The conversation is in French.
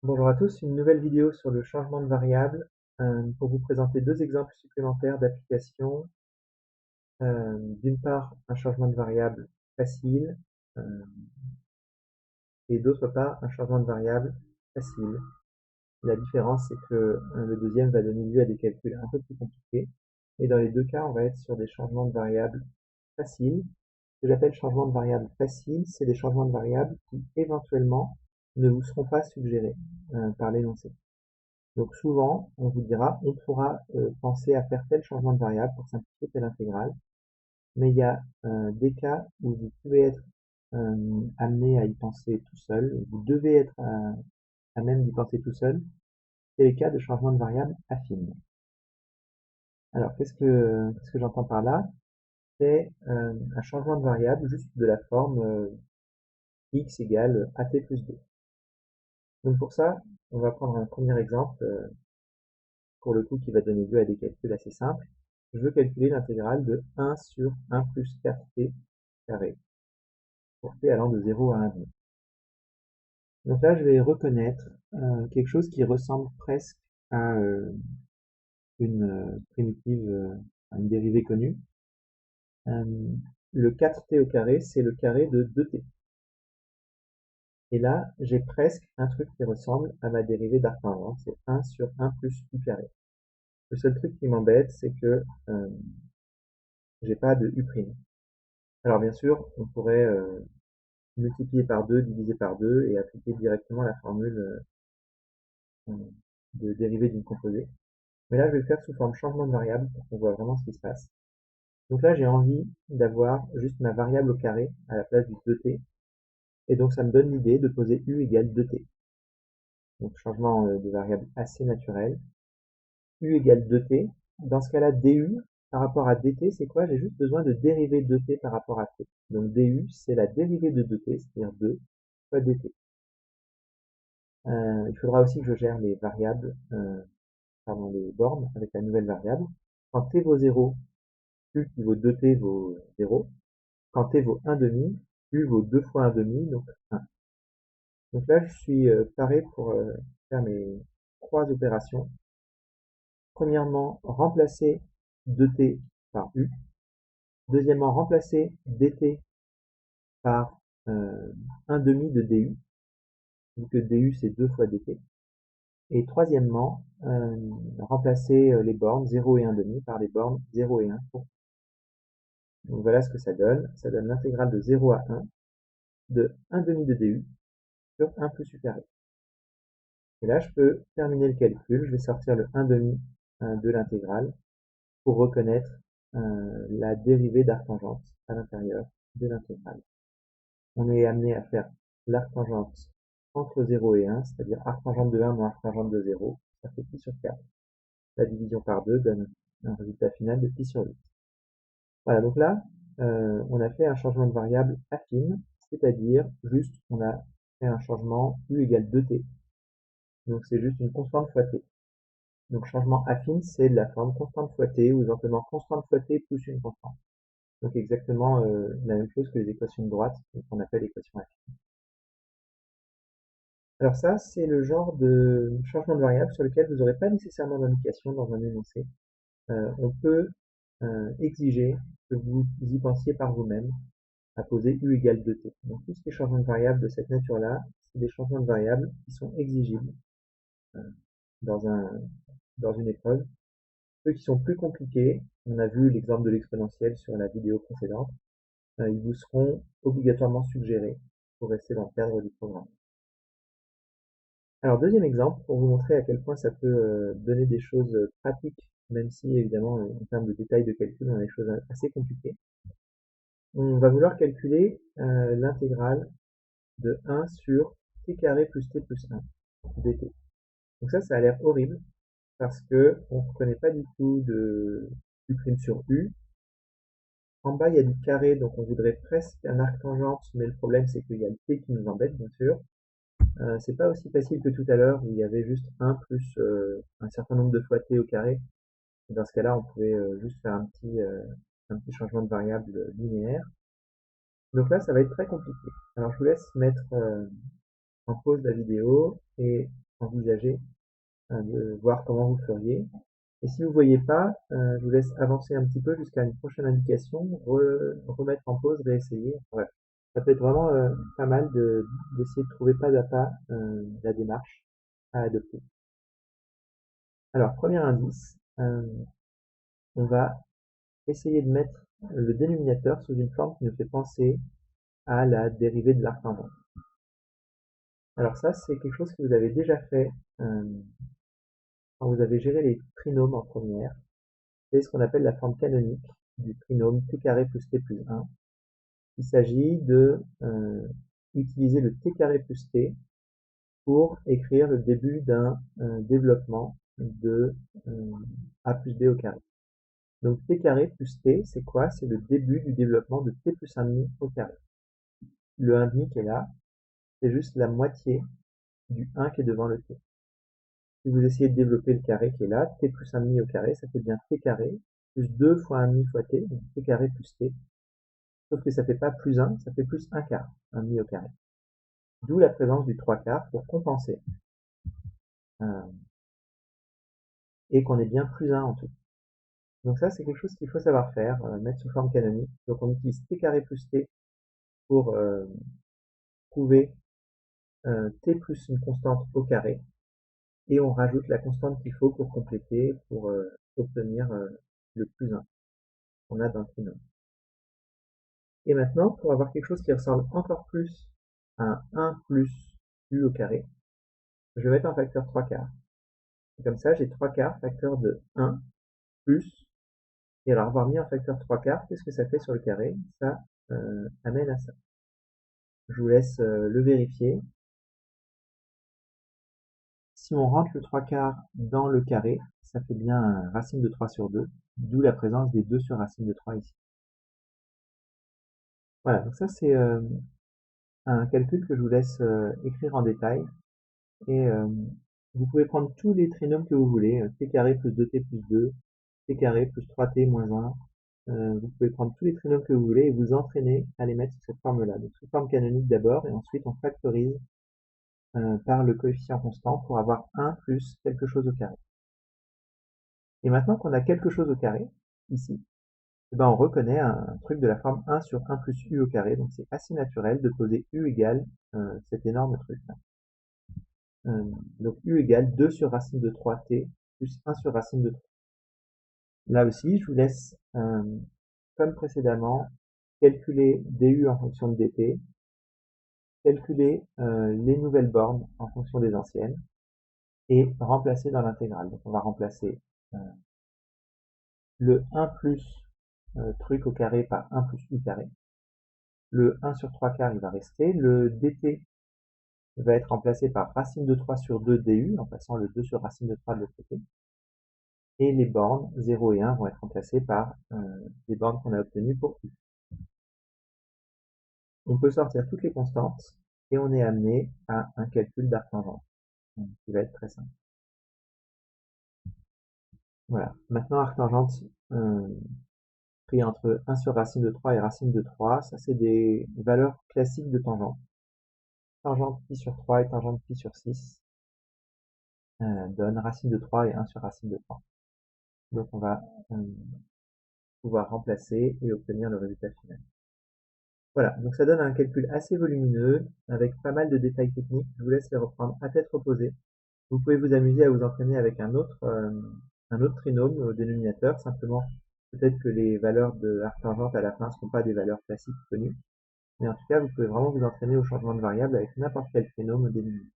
Bonjour à tous, une nouvelle vidéo sur le changement de variable pour vous présenter deux exemples supplémentaires d'application. D'une part, un changement de variable facile euh, et d'autre part, un changement de variable facile. La différence, c'est que le deuxième va donner lieu à des calculs un peu plus compliqués. Et dans les deux cas, on va être sur des changements de variables faciles. Ce que j'appelle changement de variable facile, c'est des changements de variables qui éventuellement ne vous seront pas suggérés par l'énoncé. Donc souvent, on vous dira, on pourra penser à faire tel changement de variable pour simplifier telle intégrale, mais il y a des cas où vous pouvez être amené à y penser tout seul, vous devez être à même d'y penser tout seul, c'est les cas de changement de variable affine. Alors qu'est-ce que j'entends par là? C'est un changement de variable juste de la forme x égale at plus 2. Donc pour ça, on va prendre un premier exemple, pour le coup qui va donner lieu à des calculs assez simples. Je veux calculer l'intégrale de 1 sur 1 plus 4t carré, pour t allant de 0 à 1,5. Donc là, je vais reconnaître quelque chose qui ressemble presque à une primitive, à une dérivée connue. Le 4t au carré, c'est le carré de 2t. Et là, j'ai presque un truc qui ressemble à ma dérivée d'arc-tangente, c'est 1 sur 1 plus u carré. Le seul truc qui m'embête, c'est que j'ai pas de u'. Alors bien sûr, on pourrait multiplier par 2, diviser par 2 et appliquer directement la formule de dérivée d'une composée. Mais là, je vais le faire sous forme changement de variable pour qu'on voit vraiment ce qui se passe. Donc là, j'ai envie d'avoir juste ma variable au carré à la place du 2t. Et donc, ça me donne l'idée de poser u égale 2t. Donc, changement de variable assez naturel. U égale 2t. Dans ce cas-là, du par rapport à dt, c'est quoi? J'ai juste besoin de dériver 2t par rapport à t. Donc, du, c'est la dérivée de 2t, c'est-à-dire 2 fois dt. Il faudra aussi que je gère les variables, pardon, les bornes avec la nouvelle variable. Quand t vaut 0, u qui vaut 2t vaut 0. Quand t vaut 1,5, u vaut 2 fois 1,5, donc 1. Donc là, je suis paré pour faire mes trois opérations. Premièrement, remplacer 2t par u. Deuxièmement, remplacer dt par 1,5 de du, vu que du c'est 2 fois dt. Et troisièmement, remplacer les bornes 0 et 1,5 par les bornes 0 et 1. Donc voilà ce que ça donne. Ça donne l'intégrale de 0 à 1 de 1,5 de du sur 1 plus u carré. Et là, je peux terminer le calcul. Je vais sortir le 1,5 de l'intégrale pour reconnaître la dérivée d'arc-tangente à l'intérieur de l'intégrale. On est amené à faire l'arc-tangente entre 0 et 1, c'est-à-dire arc-tangente de 1 moins arc-tangente de 0, ça fait pi sur 4. La division par 2 donne un résultat final de pi sur 8. Voilà, donc là, on a fait un changement de variable affine, c'est-à-dire juste on a fait un changement u égale 2t. Donc c'est juste une constante fois t. Donc changement affine, c'est de la forme constante fois t, ou éventuellement constante fois t plus une constante. Donc exactement la même chose que les équations de droite, qu'on appelle équation affine. Alors ça, c'est le genre de changement de variable sur lequel vous n'aurez pas nécessairement d'indication dans un énoncé. On peut exiger que vous y pensiez par vous-même à poser u égale 2t. Donc tous ces changements de variables de cette nature-là, c'est des changements de variables qui sont exigibles euh, dans une épreuve. Ceux qui sont plus compliqués, on a vu l'exemple de l'exponentielle sur la vidéo précédente, ils vous seront obligatoirement suggérés pour rester dans le cadre du programme. Alors deuxième exemple, pour vous montrer à quel point ça peut donner des choses pratiques, même si évidemment en termes de détails de calcul on a des choses assez compliquées. On va vouloir calculer l'intégrale de 1 sur t carré plus t plus 1 dt. Donc ça a l'air horrible parce que on ne reconnaît pas du tout de u' sur u. En bas, il y a du carré, donc on voudrait presque un arc-tangente, mais le problème c'est qu'il y a le t qui nous embête, bien sûr. C'est pas aussi facile que tout à l'heure où il y avait juste 1 plus un certain nombre de fois t au carré. Et dans ce cas-là, on pouvait juste faire un petit changement de variable linéaire. Donc là, ça va être très compliqué. Alors je vous laisse mettre en pause la vidéo et envisager de voir comment vous feriez. Et si vous ne voyez pas, je vous laisse avancer un petit peu jusqu'à une prochaine indication, remettre en pause, réessayer. Voilà. Ça peut être vraiment pas mal d'essayer de trouver pas à pas la démarche à adopter. Alors, premier indice, on va essayer de mettre le dénominateur sous une forme qui nous fait penser à la dérivée de l'arc tangent. Alors ça, c'est quelque chose que vous avez déjà fait quand vous avez géré les trinômes en première. C'est ce qu'on appelle la forme canonique du trinôme t carré plus t plus 1. Il s'agit de utiliser le t carré plus t pour écrire le début d'un développement de a plus b au carré. Donc t carré plus t, c'est quoi? C'est le début du développement de t plus 1,5 au carré. Le 1,5 qui est là, c'est juste la moitié du 1 qui est devant le t. Si vous essayez de développer le carré qui est là, t plus 1,5 au carré, ça fait bien t carré, plus 2 fois 1,5 fois t, donc t carré plus t. Sauf que ça fait pas plus 1, ça fait plus 1 quart, 1,5 au carré. D'où la présence du 3 quarts pour compenser. Et qu'on ait bien plus 1 en tout. Donc ça, c'est quelque chose qu'il faut savoir faire, mettre sous forme canonique. Donc on utilise t carré plus t pour trouver t plus une constante au carré. Et on rajoute la constante qu'il faut pour compléter, pour obtenir le plus 1 qu'on a dans le trinôme. Et maintenant, pour avoir quelque chose qui ressemble encore plus à un 1 plus u au carré, je vais mettre un facteur 3 quarts. Et comme ça, j'ai 3 quarts facteur de 1 plus. Et alors avoir mis un facteur 3 quarts, qu'est-ce que ça fait sur le carré? Ça amène à ça. Je vous laisse le vérifier. Si on rentre le 3 quarts dans le carré, ça fait bien racine de 3 sur 2, d'où la présence des 2 sur racine de 3 ici. Voilà, donc ça c'est un calcul que je vous laisse écrire en détail. Et vous pouvez prendre tous les trinômes que vous voulez, t carré plus 2t plus 2, t carré plus 3t moins 1. Vous pouvez prendre tous les trinômes que vous voulez et vous entraîner à les mettre sous cette forme-là. Donc sous forme canonique d'abord, et ensuite on factorise par le coefficient constant pour avoir 1 plus quelque chose au carré. Et maintenant qu'on a quelque chose au carré, ici, eh ben on reconnaît un truc de la forme 1 sur 1 plus u au carré, donc c'est assez naturel de poser u égale cet énorme truc là. Donc u égale 2 sur racine de 3t plus 1 sur racine de 3. Là aussi, je vous laisse, comme précédemment, calculer du en fonction de dt, calculer les nouvelles bornes en fonction des anciennes, et remplacer dans l'intégrale. Donc on va remplacer le 1 plus truc au carré par 1 plus u carré. Le 1 sur 3 quarts, il va rester. Le dt va être remplacé par racine de 3 sur 2 du, en passant le 2 sur racine de 3 de l'autre côté. Et les bornes 0 et 1 vont être remplacées par les bornes qu'on a obtenues pour u. On peut sortir toutes les constantes et on est amené à un calcul d'arc tangente, qui va être très simple. Voilà. Maintenant, arc tangente pris entre 1 sur racine de 3 et racine de 3, ça c'est des valeurs classiques de tangente. Tangente pi sur 3 et tangente pi sur 6 donnent racine de 3 et 1 sur racine de 3. Donc on va pouvoir remplacer et obtenir le résultat final. Voilà, donc ça donne un calcul assez volumineux, avec pas mal de détails techniques. Je vous laisse les reprendre à tête reposée. Vous pouvez vous amuser à vous entraîner avec un autre trinôme au dénominateur. Simplement, peut-être que les valeurs de arc tangente à la fin ne seront pas des valeurs classiques connues. Mais en tout cas, vous pouvez vraiment vous entraîner au changement de variable avec n'importe quel trinôme au dénominateur.